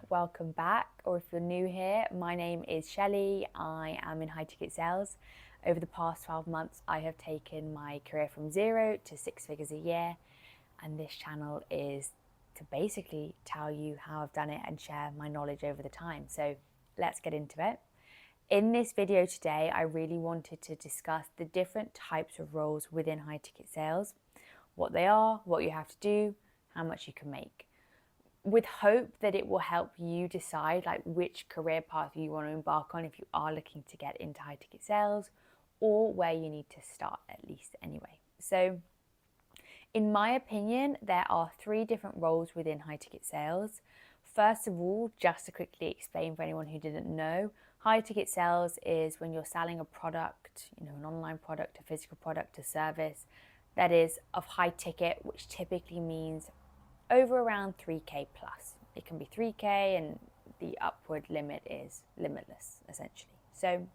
Welcome back, or if you're new here, my name is Shelley. I am in high ticket sales. Over the past 12 months, I have taken my career from 0 to 6 figures a year, and this channel is to basically tell you how I've done it and share my knowledge over the time. So let's get into it. In this video today, I really wanted to discuss the different types of roles within high ticket sales, what they are, what you have to do, how much you can make, with hope that it will help you decide which career path you want to embark on if you are looking to get into high ticket sales, or where you need to start at least anyway. So in my opinion, there are 3 different roles within high ticket sales. First of all, just to quickly explain for anyone who didn't know, high ticket sales is when you're selling a product, an online product, a physical product, a service that is of high ticket, which typically means over around 3K plus. It can be 3K and the upward limit is limitless, essentially. So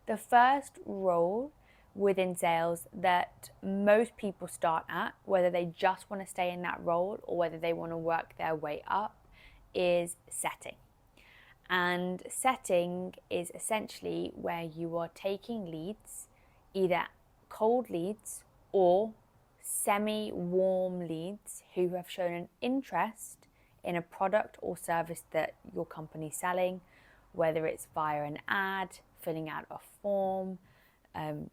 the first role within sales that most people start at, whether they just want to stay in that role or whether they want to work their way up, is setting. And setting is essentially where you are taking leads, either cold leads or semi-warm leads who have shown an interest in a product or service that your company's selling, whether it's via an ad, filling out a form,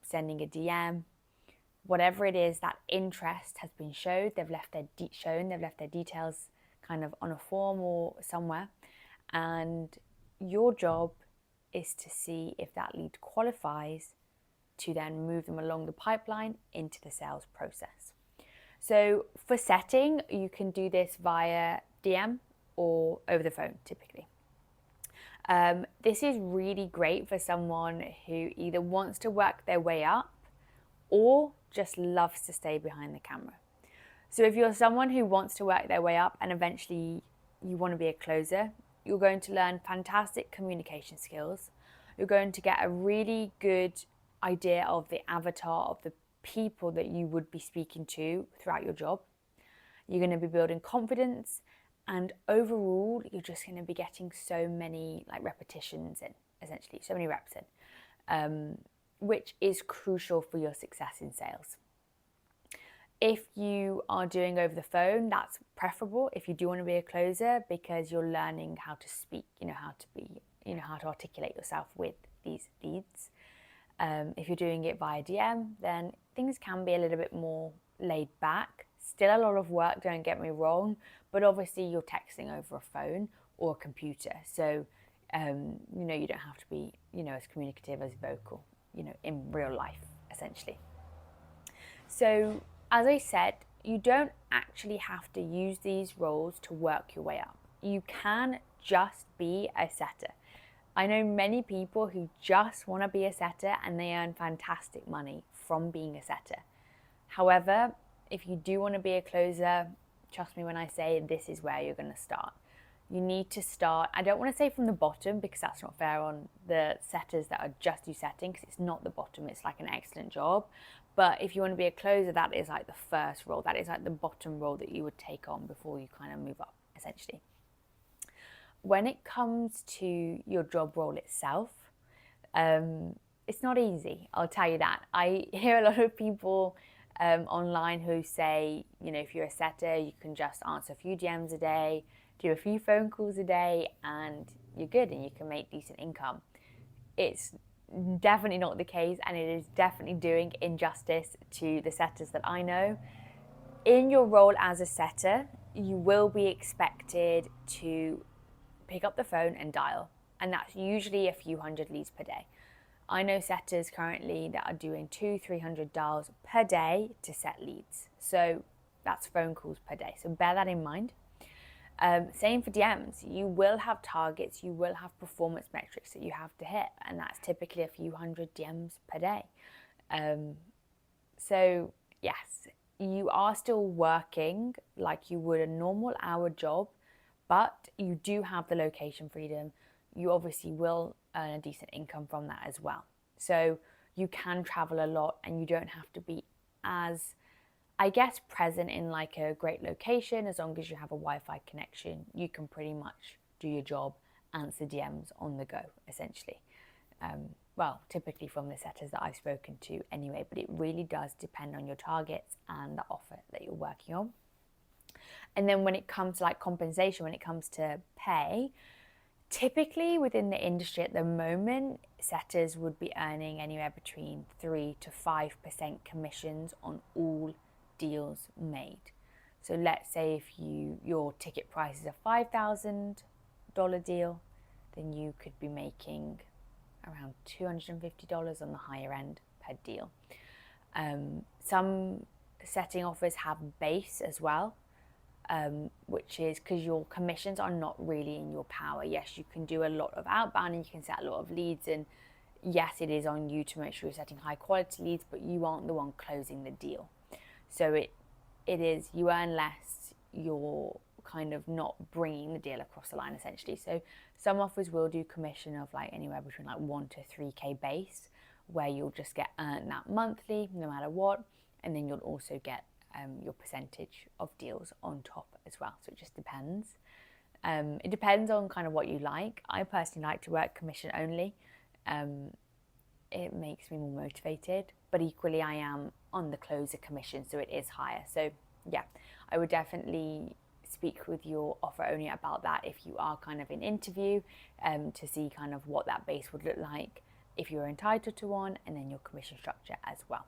sending a DM, whatever it is, that interest has been showed. They've left their details kind of on a form or somewhere, and your job is to see if that lead qualifies to then move them along the pipeline into the sales process. So for setting, you can do this via DM or over the phone typically. This is really great for someone who either wants to work their way up or just loves to stay behind the camera. So if you're someone who wants to work their way up and eventually you want to be a closer, you're going to learn fantastic communication skills. You're going to get a really good idea of the avatar of the people that you would be speaking to throughout your job. You're going to be building confidence, and overall you're just going to be getting so many repetitions in, essentially so many reps in, which is crucial for your success in sales. If you are doing over the phone, that's preferable if you do want to be a closer, because you're learning how to speak, how to articulate yourself with these leads. If you're doing it via DM, then things can be a little bit more laid back. Still a lot of work, don't get me wrong, but obviously you're texting over a phone or a computer. So, you don't have to be, as communicative as vocal, in real life, essentially. So, as I said, you don't actually have to use these roles to work your way up. You can just be a setter. I know many people who just want to be a setter and they earn fantastic money from being a setter. However, if you do want to be a closer, trust me when I say this is where you're going to start. You need to start, I don't want to say from the bottom because that's not fair on the setters that are just do setting, because it's not the bottom, it's like an excellent job. But if you want to be a closer, that is like the first role, that is like the bottom role that you would take on before you kind of move up, essentially. When it comes to your job role itself, it's not easy, I'll tell you that. I hear a lot of people online who say, if you're a setter, you can just answer a few DMs a day, do a few phone calls a day, and you're good and you can make decent income. It's definitely not the case, and it is definitely doing injustice to the setters that I know. In your role as a setter, you will be expected to pick up the phone and dial, and that's usually a few hundred leads per day. I know setters currently that are doing 200-300 dials per day to set leads, so that's phone calls per day, so bear that in mind. Same for DMs. You will have targets, you will have performance metrics that you have to hit, and that's typically a few hundred DMs per day. So yes, you are still working like you would a normal hour job, but you do have the location freedom. You obviously will earn a decent income from that as well. So you can travel a lot and you don't have to be as I guess, present in like a great location. As long as you have a Wi-Fi connection, you can pretty much do your job, answer DMs on the go, essentially. Well, typically from the setters that I've spoken to anyway, but it really does depend on your targets and the offer that you're working on. And then when it comes to like compensation, when it comes to pay, typically within the industry at the moment, setters would be earning anywhere between 3 to 5% commissions on all deals made. So let's say if your ticket price is a $5,000 deal, then you could be making around $250 on the higher end per deal. Some setting offers have base as well, which is because your commissions are not really in your power. Yes, you can do a lot of outbound and you can set a lot of leads, and yes, it is on you to make sure you're setting high quality leads, but you aren't the one closing the deal. So it is, you earn less, you're kind of not bringing the deal across the line essentially. So some offers will do commission of like anywhere between like 1 to 3k base, where you'll just get earned that monthly no matter what, and then you'll also get your percentage of deals on top as well. So it just depends. It depends on kind of what you like. I personally like to work commission only. It makes me more motivated, but equally I am on the closer commission, so it is higher. So yeah, I would definitely speak with your offer owner about that if you are kind of in interview, to see kind of what that base would look like if you're entitled to one, and then your commission structure as well.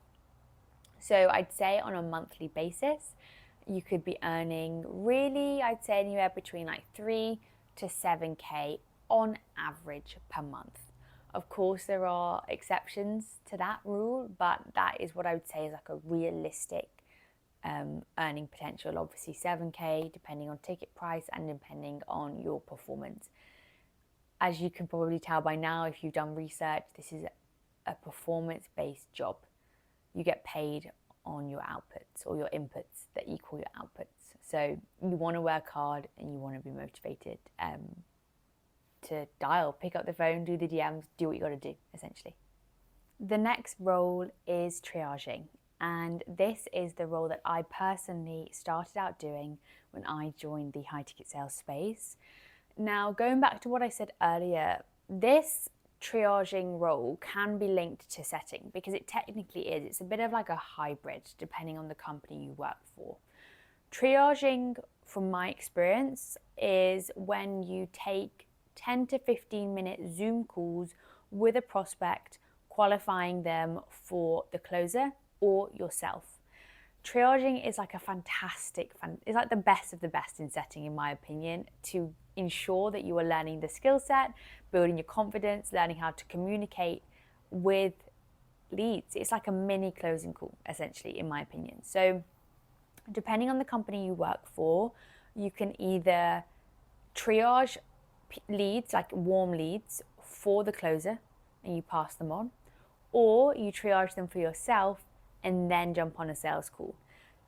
So I'd say on a monthly basis, you could be earning really, I'd say anywhere between like 3 to 7k on average per month. Of course, there are exceptions to that rule, but that is what I would say is like a realistic earning potential. Obviously 7k depending on ticket price and depending on your performance. As you can probably tell by now, if you've done research, this is a performance-based job. You get paid on your outputs or your inputs that equal your outputs. So you want to work hard and you want to be motivated to pick up the phone, do the DMs, do what you got to do, essentially. The next role is triaging. And this is the role that I personally started out doing when I joined the high ticket sales space. Now, going back to what I said earlier, this triaging role can be linked to setting because it technically is. It's a bit of like a hybrid depending on the company you work for. Triaging, from my experience, is when you take 10 to 15 minute Zoom calls with a prospect, qualifying them for the closer or yourself. Triaging is like a it's like the best of the best in setting, in my opinion, to ensure that you are learning the skill set, building your confidence, learning how to communicate with leads. It's like a mini closing call, essentially, in my opinion. So depending on the company you work for, you can either triage leads, like warm leads, for the closer and you pass them on, or you triage them for yourself and then jump on a sales call.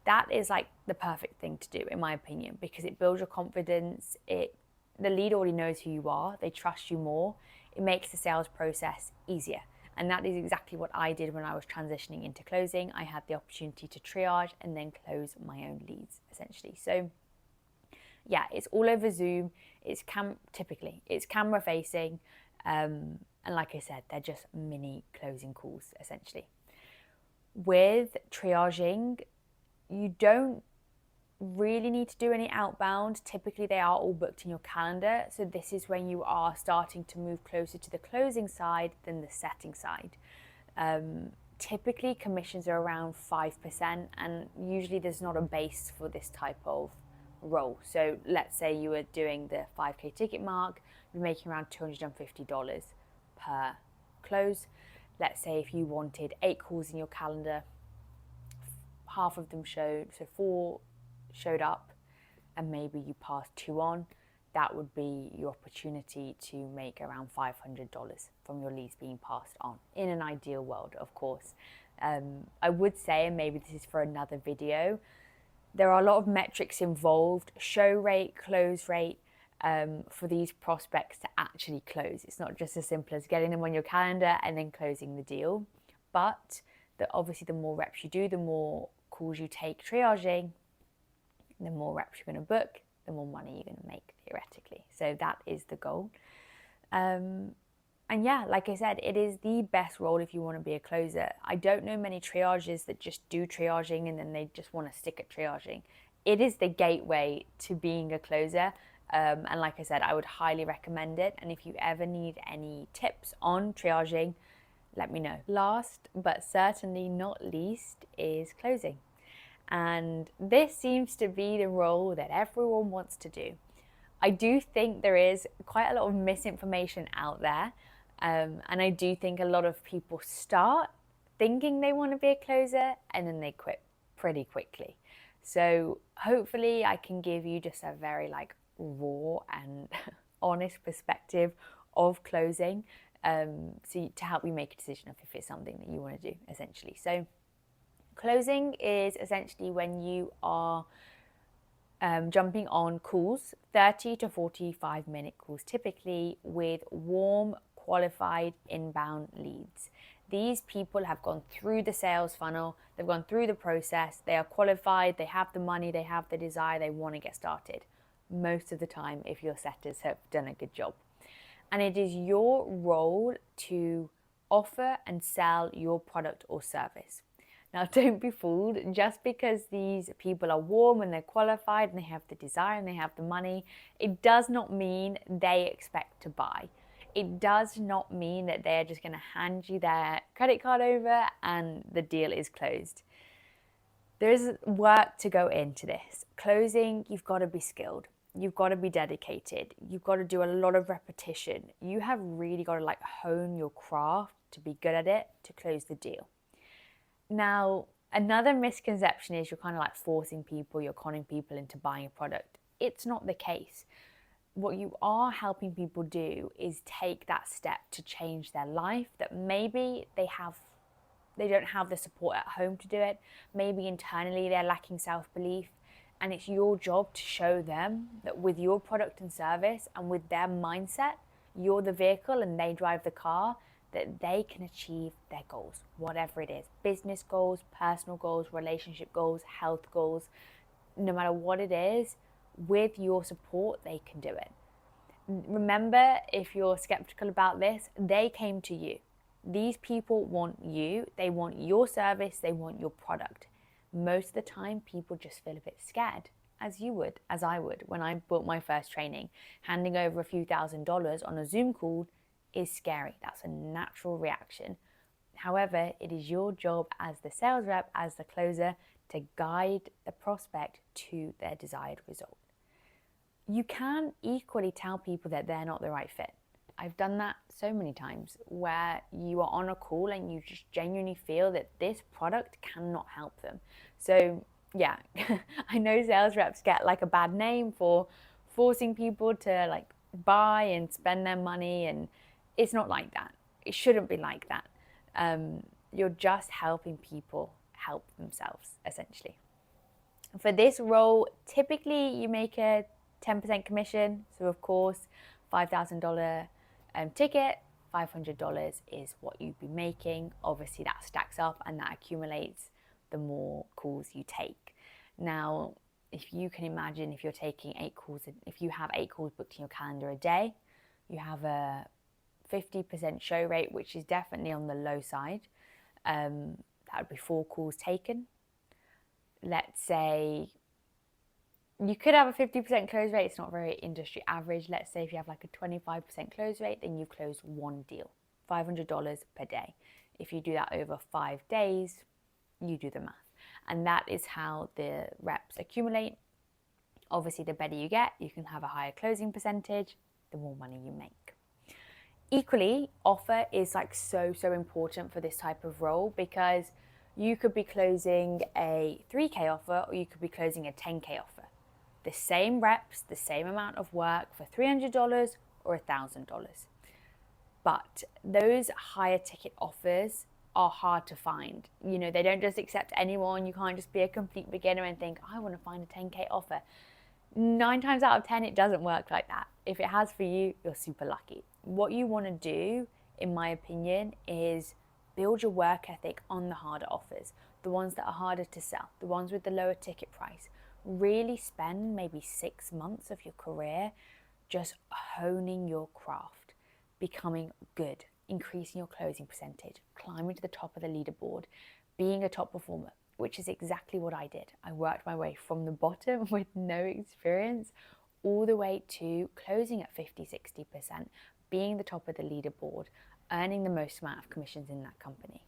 That is like the perfect thing to do, in my opinion, because it builds your confidence. The lead already knows who you are. They trust you more. It makes the sales process easier. And that is exactly what I did when I was transitioning into closing. I had the opportunity to triage and then close my own leads, essentially. So yeah, it's all over Zoom. It's camera facing. And like I said, they're just mini closing calls, essentially. With triaging, you don't really need to do any outbound. Typically, they are all booked in your calendar. So this is when you are starting to move closer to the closing side than the setting side. Typically, commissions are around 5%, and usually there's not a base for this type of role. So let's say you were doing the 5k ticket mark, you're making around $250 per close. Let's say if you wanted 8 calls in your calendar, half of them showed, so 4 showed up, and maybe you passed 2 on, that would be your opportunity to make around $500 from your leads being passed on, in an ideal world, of course. I would say, and maybe this is for another video, there are a lot of metrics involved, show rate, close rate, for these prospects to actually close. It's not just as simple as getting them on your calendar and then closing the deal. But obviously the more reps you do, the more calls you take triaging, the more reps you're going to book, the more money you're going to make theoretically. So that is the goal. And yeah, like I said, it is the best role if you want to be a closer. I don't know many triagers that just do triaging and then they just want to stick at triaging. It is the gateway to being a closer. And like I said, I would highly recommend it. And if you ever need any tips on triaging, let me know. Last, but certainly not least, is closing. And this seems to be the role that everyone wants to do. I do think there is quite a lot of misinformation out there. And I do think a lot of people start thinking they want to be a closer and then they quit pretty quickly. So hopefully I can give you just a very raw and honest perspective of closing, so to help you make a decision of if it's something that you want to do, essentially. So closing is essentially when you are jumping on calls, 30 to 45 minute calls typically, with warm, qualified inbound leads. These people have gone through the sales funnel, they've gone through the process, they are qualified, they have the money, they have the desire, they want to get started. Most of the time, if your setters have done a good job. And it is your role to offer and sell your product or service. Now, don't be fooled. Just because these people are warm and they're qualified and they have the desire and they have the money, it does not mean they expect to buy. It does not mean that they're just going to hand you their credit card over and the deal is closed. There is work to go into this. Closing, you've got to be skilled. You've got to be dedicated. You've got to do a lot of repetition. You have really got to hone your craft to be good at it to close the deal. Now, another misconception is you're kind of forcing people, you're conning people into buying a product. It's not the case. What you are helping people do is take that step to change their life, that maybe they don't have the support at home to do it. Maybe internally they're lacking self-belief. And it's your job to show them that with your product and service and with their mindset, you're the vehicle and they drive the car, that they can achieve their goals, whatever it is. Business goals, personal goals, relationship goals, health goals, no matter what it is, with your support, they can do it. Remember, if you're skeptical about this, they came to you. These people want you, they want your service, they want your product. Most of the time, people just feel a bit scared, as you would, as I would. When I bought my first training, handing over a few $1,000s on a Zoom call is scary. That's a natural reaction. However, it is your job as the sales rep, as the closer, to guide the prospect to their desired result. You can equally tell people that they're not the right fit. I've done that so many times where you are on a call and you just genuinely feel that this product cannot help them. So yeah, I know sales reps get a bad name for forcing people to buy and spend their money, and it's not like that. It shouldn't be like that. You're just helping people help themselves, essentially. For this role, typically you make a 10% commission. So of course, $5,000 ticket, $500 is what you'd be making. Obviously that stacks up and that accumulates the more calls you take. Now, if you can imagine, if you're taking 8 calls, if you have 8 calls booked in your calendar a day, you have a 50% show rate, which is definitely on the low side. That would be 4 calls taken. Let's say you could have a 50% close rate. It's not very industry average. Let's say if you have a 25% close rate, then you've closed 1 deal, $500 per day. If you do that over 5 days, you do the math. And that is how the reps accumulate. Obviously, the better you get, you can have a higher closing percentage, the more money you make. Equally, offer is so important for this type of role, because you could be closing a 3K offer or you could be closing a 10K offer. The same reps, the same amount of work for $300 or $1,000. But those higher ticket offers are hard to find. They don't just accept anyone. You can't just be a complete beginner and think, I want to find a 10K offer. 9 times out of 10, it doesn't work like that. If it has for you, you're super lucky. What you want to do, in my opinion, is build your work ethic on the harder offers. the ones that are harder to sell, the ones with the lower ticket price. Really spend maybe 6 months of your career just honing your craft, becoming good, increasing your closing percentage, climbing to the top of the leaderboard, being a top performer, which is exactly what I did. I worked my way from the bottom with no experience all the way to closing at 50-60%, being the top of the leaderboard, earning the most amount of commissions in that company,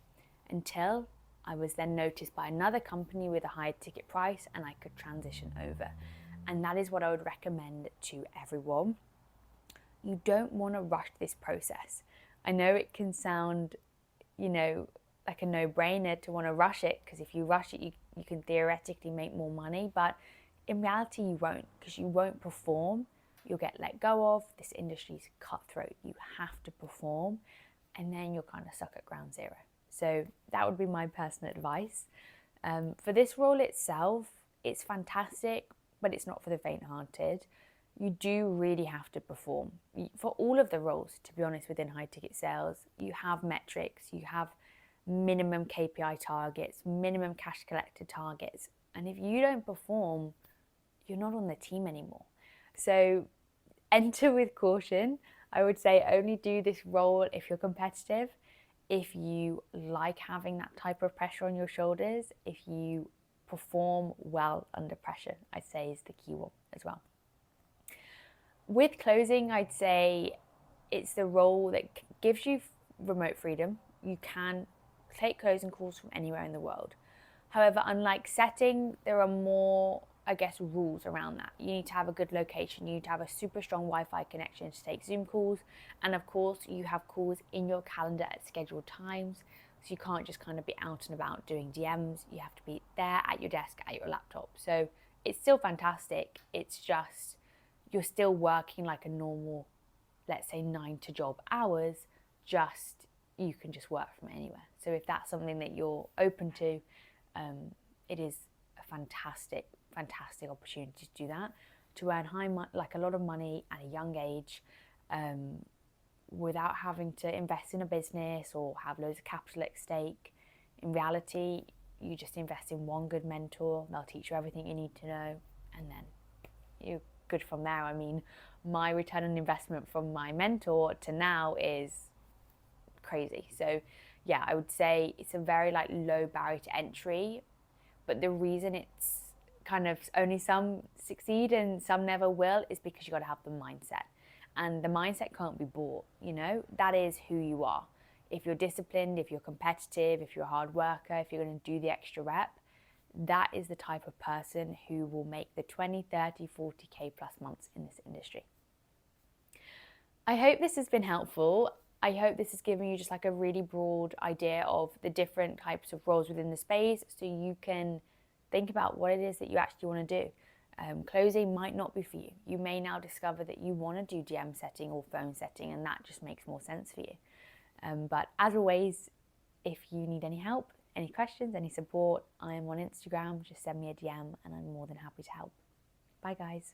until I was then noticed by another company with a higher ticket price and I could transition over. And that is what I would recommend to everyone. You don't want to rush this process. I know it can sound, like a no-brainer to want to rush it, because if you rush it, you can theoretically make more money, but in reality you won't, because you won't perform. You'll get let go of. This industry's cutthroat. You have to perform, and then you're kind of stuck at ground zero. So that would be my personal advice. For this role itself, it's fantastic, but it's not for the faint-hearted. You do really have to perform. For all of the roles, to be honest, within high ticket sales, you have metrics, you have minimum KPI targets, minimum cash collected targets. And if you don't perform, you're not on the team anymore. So enter with caution. I would say only do this role if you're competitive, if you like having that type of pressure on your shoulders, if you perform well under pressure, I'd say is the key one as well. With closing, I'd say it's the role that gives you remote freedom. You can take closing calls from anywhere in the world. However, unlike setting, there are more, rules around that. You need to have a good location. You need to have a super strong Wi-Fi connection to take Zoom calls. And of course, you have calls in your calendar at scheduled times. So you can't just kind of be out and about doing DMs. You have to be there at your desk, at your laptop. So it's still fantastic. It's just, you're still working like a normal, let's say 9 to job hours, just you can just work from anywhere. So if that's something that you're open to, it is a fantastic opportunity to do that, to earn a lot of money at a young age, without having to invest in a business or have loads of capital at stake. In reality, you just invest in one good mentor. They'll teach you everything you need to know, and then you're good from there. I mean, my return on investment from my mentor to now is crazy. So yeah, I would say it's a very low barrier to entry, but the reason it's kind of only some succeed and some never will is because you got to have the mindset, and the mindset can't be bought. That is who you are. If you're disciplined, if you're competitive, if you're a hard worker, if you're going to do the extra rep, that is the type of person who will make the 20, 30, 40k plus months in this industry. I hope this has been helpful. I hope this has given you just a really broad idea of the different types of roles within the space, so you can think about what it is that you actually want to do. Closing might not be for you. You may now discover that you want to do DM setting or phone setting, and that just makes more sense for you. But as always, if you need any help, any questions, any support, I am on Instagram. Just send me a DM and I'm more than happy to help. Bye guys.